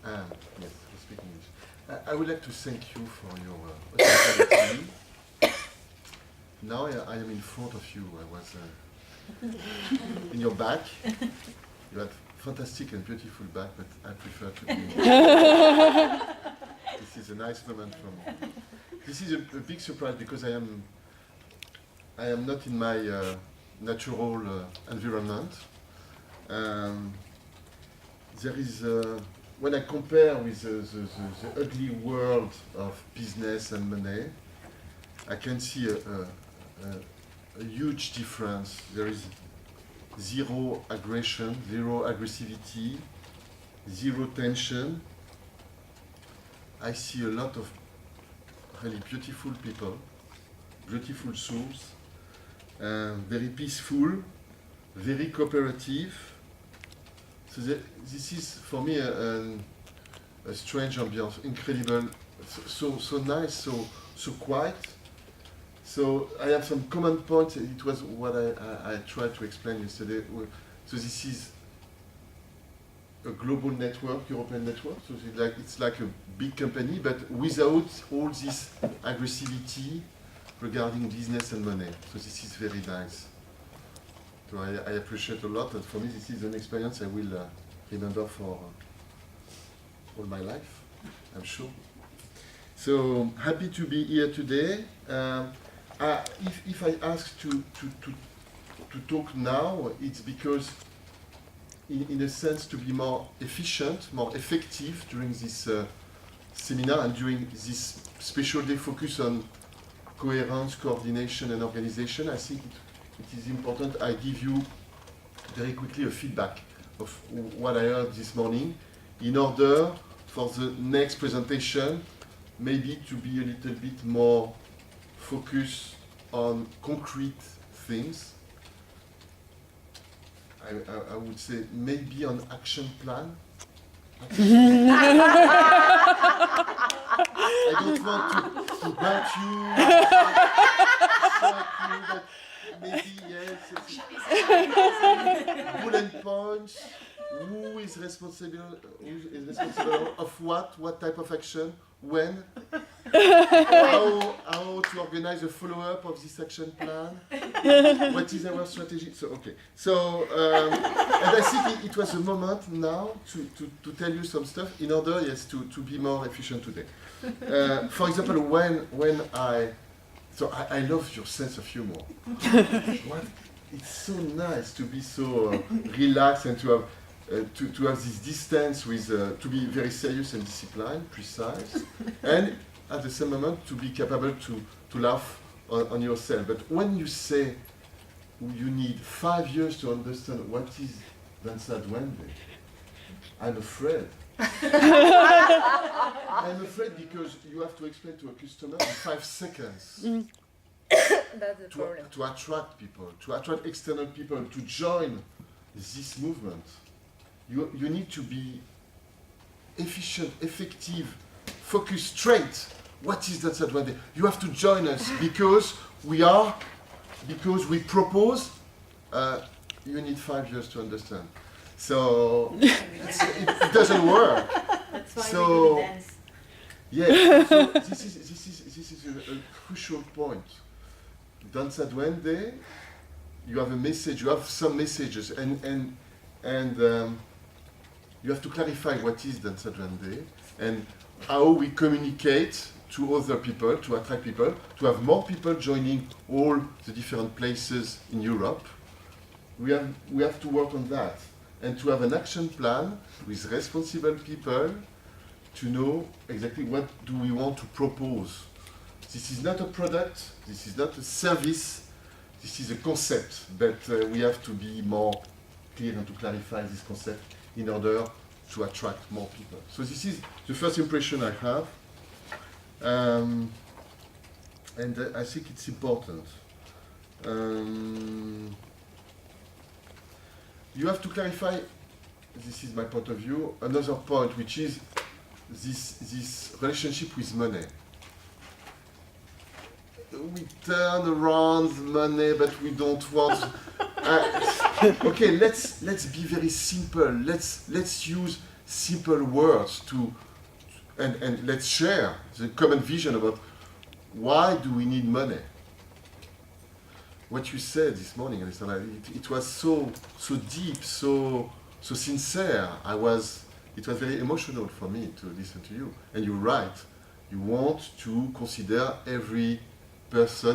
Yes, I speak English. I would like to thank you for your hospitality. Now I am in front of you. I was in your back. You had fantastic and beautiful back, but I prefer to be. This is a nice moment for me. This is a big surprise because I am not in my natural environment. There is, when I compare with the ugly world of business and money, I can see a huge difference. There is zero aggression, zero aggressivity, zero tension. I see a lot of really beautiful people, beautiful souls, very peaceful, very cooperative. So this is for me a strange ambiance, incredible, so nice, so quiet. So I have some common points. It was what I tried to explain yesterday. So this is a global network, European network. So it's like a big company, but without all this aggressivity regarding business and money. So this is very nice. So I appreciate a lot, and for me this is an experience I will remember for all my life, I'm sure. So happy to be here today. If I ask to talk now, it's because in a sense to be more efficient, more effective during this seminar and during this special day focus on coherence, coordination and organization, I think it is important I give you very quickly a feedback of what I heard this morning in order for the next presentation maybe to be a little bit more focused on concrete things. I would say maybe on action plan. I don't want to hurt you, but maybe yes. Bullet points. Who is responsible of what type of action, when, how to organize a follow-up of this action plan, what is our strategy. So okay, so and I think it was a moment now to tell you some stuff in order, yes, to be more efficient today. For example, when I love your sense of humor. It's so nice to be so relaxed and to have this distance with, to be very serious and disciplined, precise, and at the same moment to be capable to laugh on yourself. But when you say you need 5 years to understand what is Danza Duende, I'm afraid. I'm afraid because you have to explain to a customer in 5 seconds. That's the problem. To attract people, to attract external people to join this movement. You need to be efficient, effective, focused, straight. What is that advantage? You have to join us because we propose. You need 5 years to understand. So it doesn't work. That's why so, we do dance. Yeah, so this is a crucial point. Danza Duende, you have a message, you have some messages, and you have to clarify what is Danza Duende and how we communicate to other people, to attract people, to have more people joining all the different places in Europe. We have to work on that and to have an action plan with responsible people to know exactly what do we want to propose. This is not a product, this is not a service, this is a concept, but we have to be more clear and to clarify this concept in order to attract more people. So this is the first impression I have, and I think it's important. You have to clarify, this is my point of view, another point, which is this relationship with money. We turn around money, but we don't want. Okay, let's be very simple. Let's use simple words and let's share the common vision about why do we need money. What you said this morning, Alessandra, it was so deep, so sincere. It was very emotional for me to listen to you. And you're right. You want to consider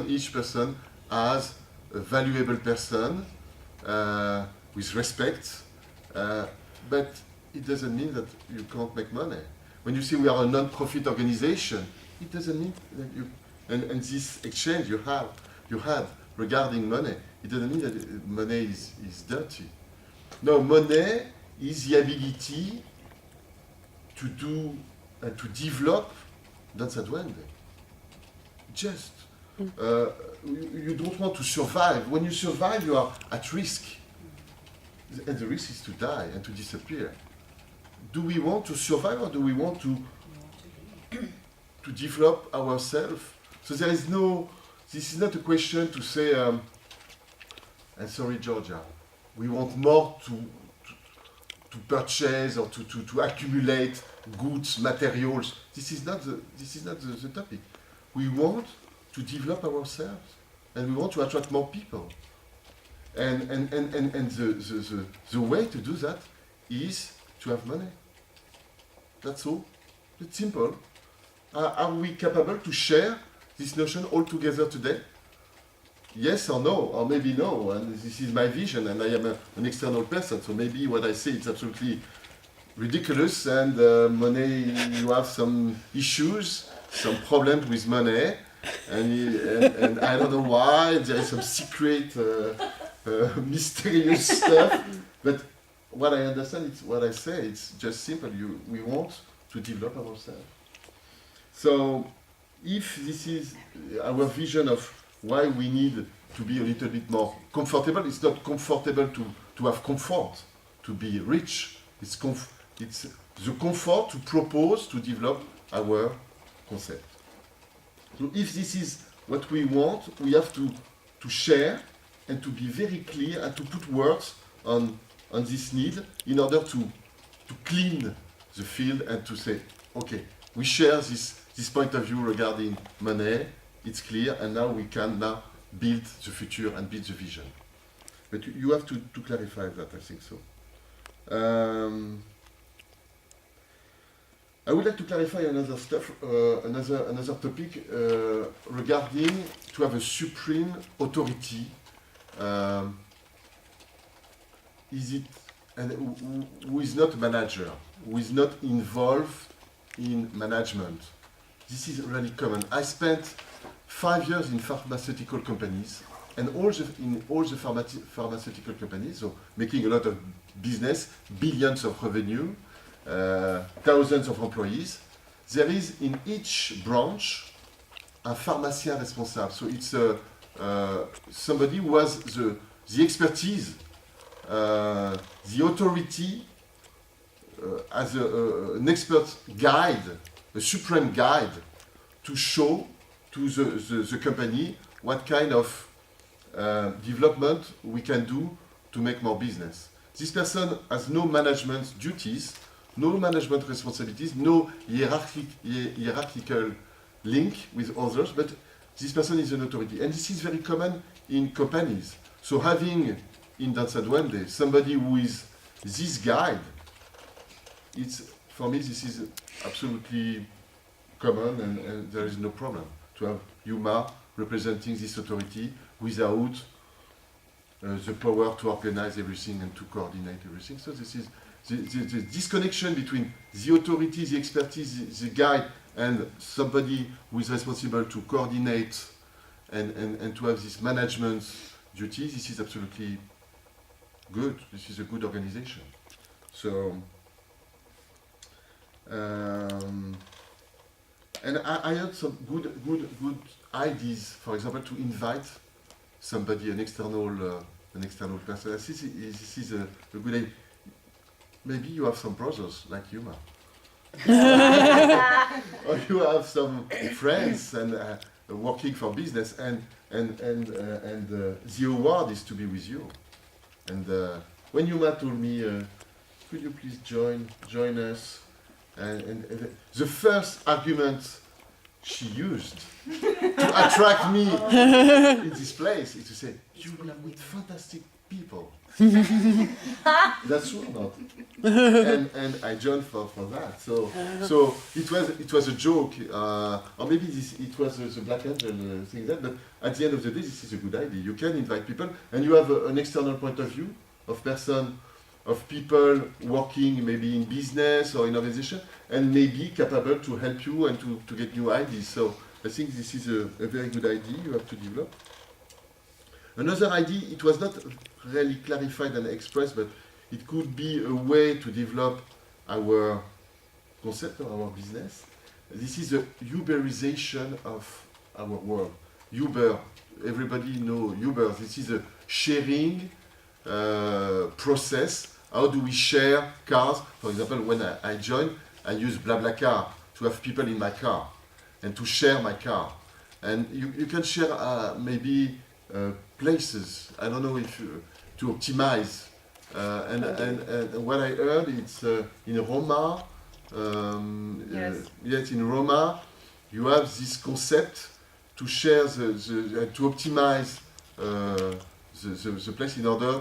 each person as a valuable person with respect, but it doesn't mean that you can't make money. When you say we are a non-profit organization, it doesn't mean that you. And this exchange you had regarding money, it doesn't mean that money is dirty. No, money is the ability to do and to develop Danza Duende. Just you don't want to survive. When you survive, you are at risk, and the risk is to die and to disappear. Do we want to survive, or do we want to develop ourselves? So there is no. This is not a question to say. And sorry, Georgia, we want more to purchase or to accumulate goods, materials. This is not the topic. We want to develop ourselves, and we want to attract more people. And the way to do that is to have money. That's all. It's simple. Are we capable to share this notion all together today? Yes or no, or maybe no, and this is my vision, and I am an external person, so maybe what I say is absolutely ridiculous, and money, you have some issues, some problems with money, and I don't know why, there is some secret, mysterious stuff, but what I understand, it's what I say, it's just simple, we want to develop ourselves. So, if this is our vision of why we need to be a little bit more comfortable. It's not comfortable to have comfort, to be rich. It's the comfort to propose, to develop our concept. So if this is what we want, we have to share and to be very clear and to put words on this need in order to clean the field and to say, okay, we share this point of view regarding money. It's clear, and now we can build the future and build the vision. But you have to clarify that, I think so. I would like to clarify another stuff, another topic regarding to have a supreme authority. Is it and who is not a manager, who is not involved in management? This is really common. I spent 5 years in pharmaceutical companies, and in all the pharmaceutical companies, so making a lot of business, billions of revenue, thousands of employees. There is in each branch a pharmacien responsable. So it's somebody who has the expertise, the authority as an expert guide, a supreme guide to show to the company what kind of development we can do to make more business. This person has no management duties, no management responsibilities, no hierarchical link with others, but this person is an authority. And this is very common in companies. So having in Danza Duende somebody who is this guide, for me this is absolutely common, and there is no problem to have Yuma representing this authority without the power to organize everything and to coordinate everything. So this is the disconnection between the authority, the expertise, the guide, and somebody who is responsible to coordinate and to have this management duty. This is absolutely good. This is a good organization. So, and I had some good ideas. For example, to invite somebody, an external person. This is a good idea. Maybe you have some brothers like Yuma, or you have some friends and working for business, and the award is to be with you. And when Yuma told me could you please join us? And the first argument she used to attract me in this place is to say, you will meet fantastic people. That's true or not? And I joined for that. So it was a joke, or maybe it was the Black Angel thing that. But at the end of the day, this is a good idea. You can invite people, and you have an external point of view of people working maybe in business or in organization, and maybe capable to help you and to get new ideas. So I think this is a very good idea you have to develop. Another idea, it was not really clarified and expressed, but it could be a way to develop our concept of our business. This is the Uberization of our world. Uber, everybody know Uber. This is a sharing process. How do we share cars? For example, when I joined, I use BlaBlaCar to have people in my car and to share my car. And you can share maybe places. I don't know if to optimize. And what I heard, it's in Roma. Yes, in Roma, you have this concept to share to optimize the place in order